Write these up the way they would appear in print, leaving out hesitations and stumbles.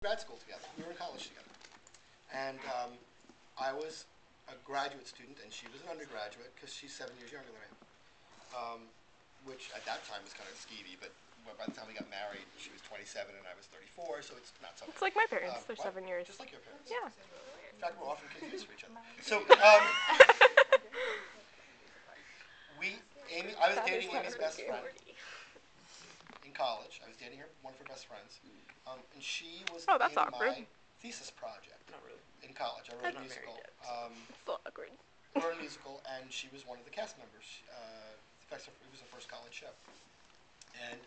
grad school together. We were in college together. And I was a graduate student, and she was an undergraduate, because she's 7 years younger than I am. Which at that time was kind of skeevy, but by the time we got married, she was 27 and I was 34, so it's not so bad. It's like my parents. They're 7 years. Just like your parents? Yeah. In fact, we're often confused for each other. So, I was dating Amy's best friend in college. I was dating one of her best friends. And she was in my thesis project in college. I wrote a musical. So awkward. I wrote a musical, and she was one of the cast members. In fact, it was her first college show. And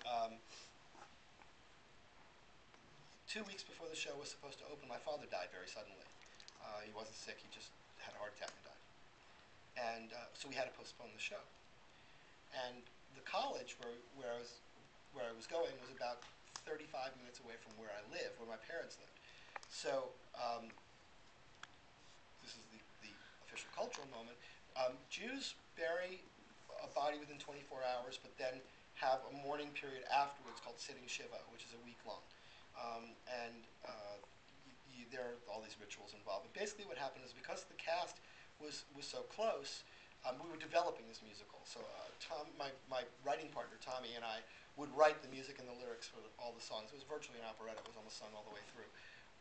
2 weeks before the show was supposed to open, my father died very suddenly. He wasn't sick, he just had a heart attack and died. And so we had to postpone the show. And the college where I was going was about 35 minutes away from where I live, where my parents lived. So this is the official cultural moment. Jews bury a body within 24 hours, but then have a mourning period afterwards called sitting Shiva, which is a week long. There are all these rituals involved. And basically what happened is, because the cast was so close, we were developing this musical. So my writing partner, Tommy, and I would write the music and the lyrics for all the songs. It was virtually an operetta. It was almost sung all the way through.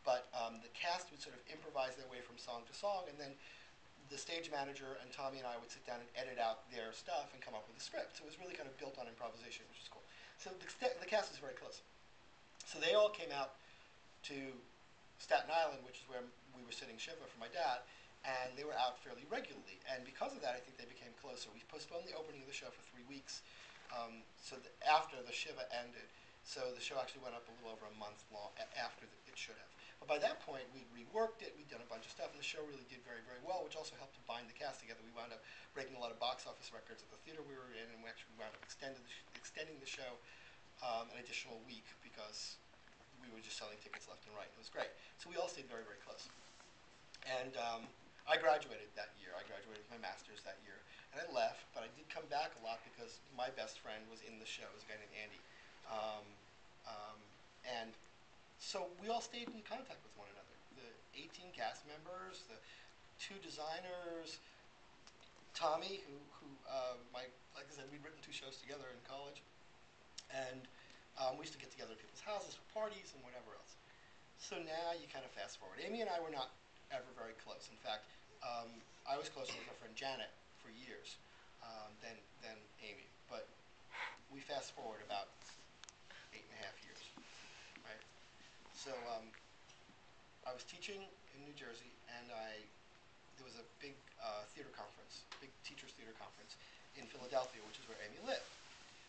But the cast would sort of improvise their way from song to song, and then the stage manager and Tommy and I would sit down and edit out their stuff and come up with a script. So it was really kind of built on improvisation, which is cool. So the cast is very close. So they all came out to Staten Island, which is where we were sitting Shiva for my dad, and they were out fairly regularly. And because of that, I think they became closer. We postponed the opening of the show for 3 weeks, after the Shiva ended. So the show actually went up a little over a month long after it should have. But by that point, we'd reworked it, we'd done a bunch of stuff, and the show really did very, very well, which also helped to bind the cast together. We wound up breaking a lot of box office records at the theater we were in, and we actually wound up extending the show an additional week, because we were just selling tickets left and right. It was great. So we all stayed very, very close. And I graduated that year. I graduated with my master's that year. And I left, but I did come back a lot because my best friend was in the show. It was a guy named Andy. And so we all stayed in contact with one another. The 18 cast members, the 2 designers, Tommy, like I said, we'd written 2 shows together in college. And we used to get together at people's houses for parties and whatever else. So now you kind of fast forward. Amy and I were not ever very close. In fact, I was closer with my friend Janet for years than Amy. But we fast forward about 8.5 years, right? So I was teaching in New Jersey, and there was a big theater conference, big teachers' theater conference in Philadelphia, which is where Amy lived.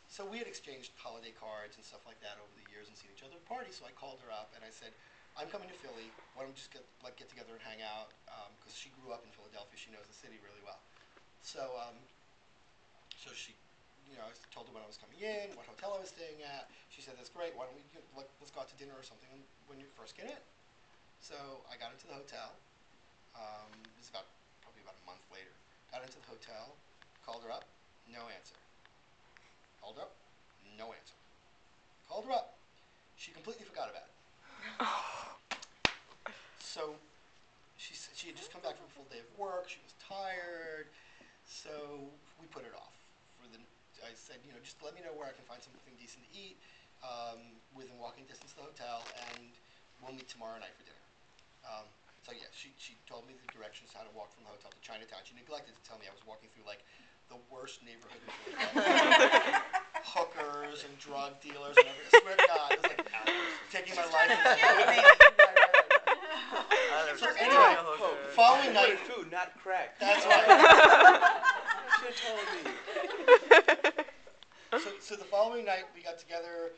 So we had exchanged holiday cards and stuff like that over the years and seen each other at parties. So I called her up and I said, I'm coming to Philly. Why don't we just get together and hang out? Because she grew up in Philadelphia. She knows the city really well. So she, I told her when I was coming in, what hotel I was staying at. She said, that's great. Why don't we let's go out to dinner or something when you first get in. So I got into the hotel. It was probably about a month later. Got into the hotel, called her up, no answer. Called her up, no answer. Called her up, she completely forgot about it. So she had just come back from a full day of work. She was tired, so we put it off. I said, just let me know where I can find something decent to eat within walking distance to the hotel, and we'll meet tomorrow night for dinner. So yeah, she told me the directions how to walk from the hotel to Chinatown. She neglected to tell me I was walking through like the worst neighborhood in Philadelphia. Hookers and drug dealers and everything. I swear to God, it was like taking my life in the hand. So anyway, following night, food, not crack. That's right. Should have told me. So the following night we got together.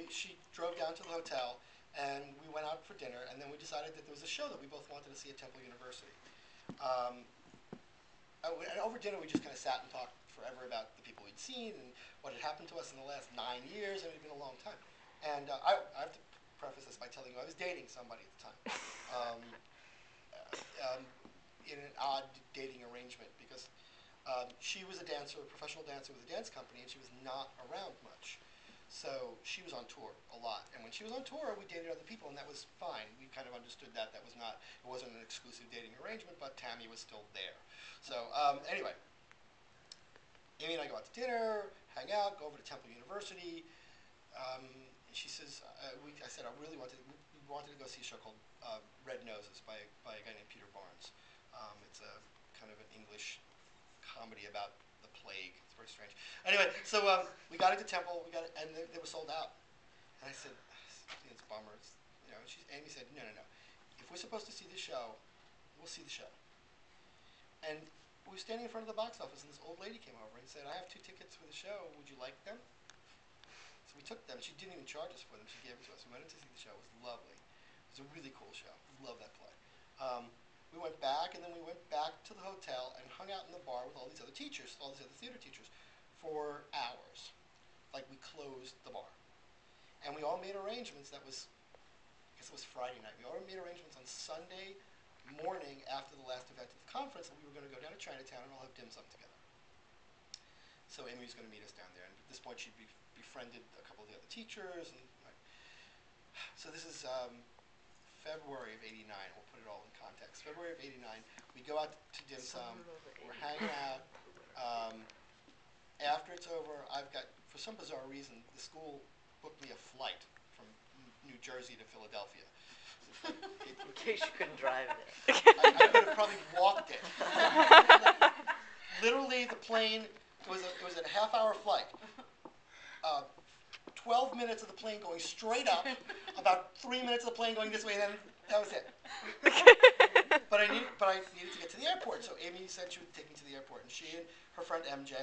She drove down to the hotel, and we went out for dinner. And then we decided that there was a show that we both wanted to see at Temple University. And over dinner, we just kind of sat and talked forever about the people we'd seen and what had happened to us in the last 9 years, and it had been a long time. And I have to preface this by telling you I was dating somebody at the time, in an odd dating arrangement, because she was a dancer, a professional dancer with a dance company, and she was not around much. So she was on tour a lot, and when she was on tour, we dated other people, and that was fine. We kind of understood that was not, it wasn't an exclusive dating arrangement, but Tammy was still there. So anyway, Amy and I go out to dinner, hang out, go over to Temple University. And she says, I said I really wanted, we wanted to go see a show called Red Noses by a guy named Peter Barnes. It's a kind of an English comedy about the plague. It's very strange. Anyway, so we got into Temple, and they were sold out. And I said, it's a bummer. Amy said, no. If we're supposed to see the show, we'll see the show. And we were standing in front of the box office, and this old lady came over and said, I have 2 tickets for the show. Would you like them? So we took them. She didn't even charge us for them. She gave it to us. We went in to see the show. It was lovely. It was a really cool show. Love that play. We went back, and then we went back to the hotel and hung out in the bar with all these other teachers, all these other theater teachers, for hours. Like, we closed the bar. And we all made arrangements. I guess it was Friday night. We all made arrangements on Sunday morning after the last event of the conference that we were going to go down to Chinatown and all have dim sum together. So Amy was going to meet us down there. And at this point, she'd befriended a couple of the other teachers. So this is February of '89. We'll put it all in context. February of '89, we go out to dim sum. We're hanging out. After it's over, for some bizarre reason, the school booked me a flight from New Jersey to Philadelphia. In case you couldn't drive it. I could have probably walked it. Literally, the plane, it was a half-hour flight. 12 minutes of the plane going straight up, about 3 minutes of the plane going this way, and then that was it. But I needed to get to the airport, so Amy said she would take me to the airport, and she and her friend MJ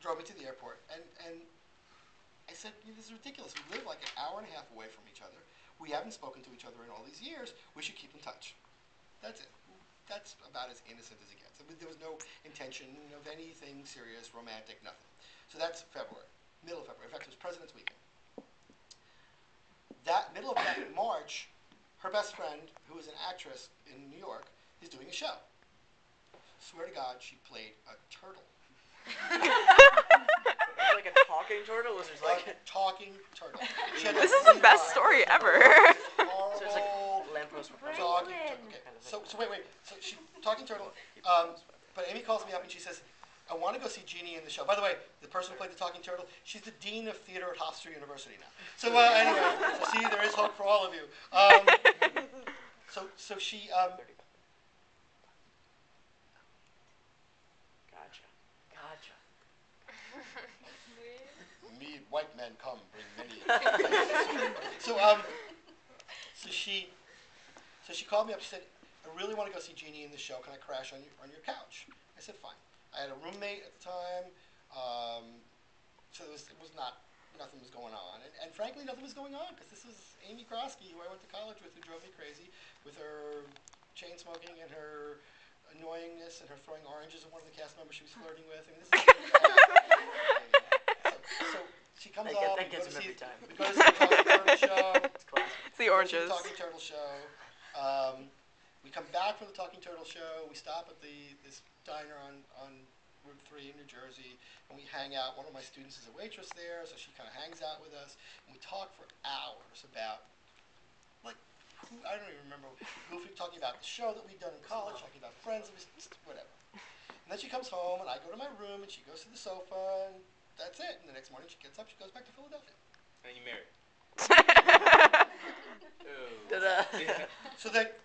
drove me to the airport, and I said, this is ridiculous. We live like an hour and a half away from each other. We haven't spoken to each other in all these years. We should keep in touch. That's it. That's about as innocent as it gets. I mean, there was no intention of anything serious, romantic, nothing. So that's February, middle of February. In fact, it was President's Weekend. Middle of that March, her best friend, who is an actress in New York, is doing a show. Swear to God, she played a turtle. Was it like a talking turtle? Was it like a talking turtle? This is the best story ever. So it's like lamppost with talking turtle. Okay. So wait. So she talking turtle. But Amy calls me up and she says, I want to go see Jeannie in the show. By the way, the person who played the talking turtle, she's the dean of theater at Hofstra University now. So anyway, see, there is hope for all of you. So she. Gotcha. Me, white men come, bring many. So she called me up. She said, I really want to go see Jeannie in the show. Can I crash on your couch? I said, fine. I had a roommate at the time, so nothing was going on. And frankly, nothing was going on, because this was Amy Krosky, who I went to college with, who drove me crazy with her chain smoking and her annoyingness and her throwing oranges at one of the cast members she was flirting with. I mean, this is so she comes up. That gets him every time. We go to see the Talking Turtle show. It's the oranges. The Talking Turtle show. We come back from the Talking Turtle show. We stop at this diner on Route 3 in New Jersey, and we hang out. One of my students is a waitress there, so she kind of hangs out with us, and we talk for hours about, like, I don't even remember, talking about the show that we'd done in college, talking about friends, whatever. And then she comes home, and I go to my room, and she goes to the sofa, and that's it. And the next morning, she gets up, she goes back to Philadelphia. And you married. Ta-da. So that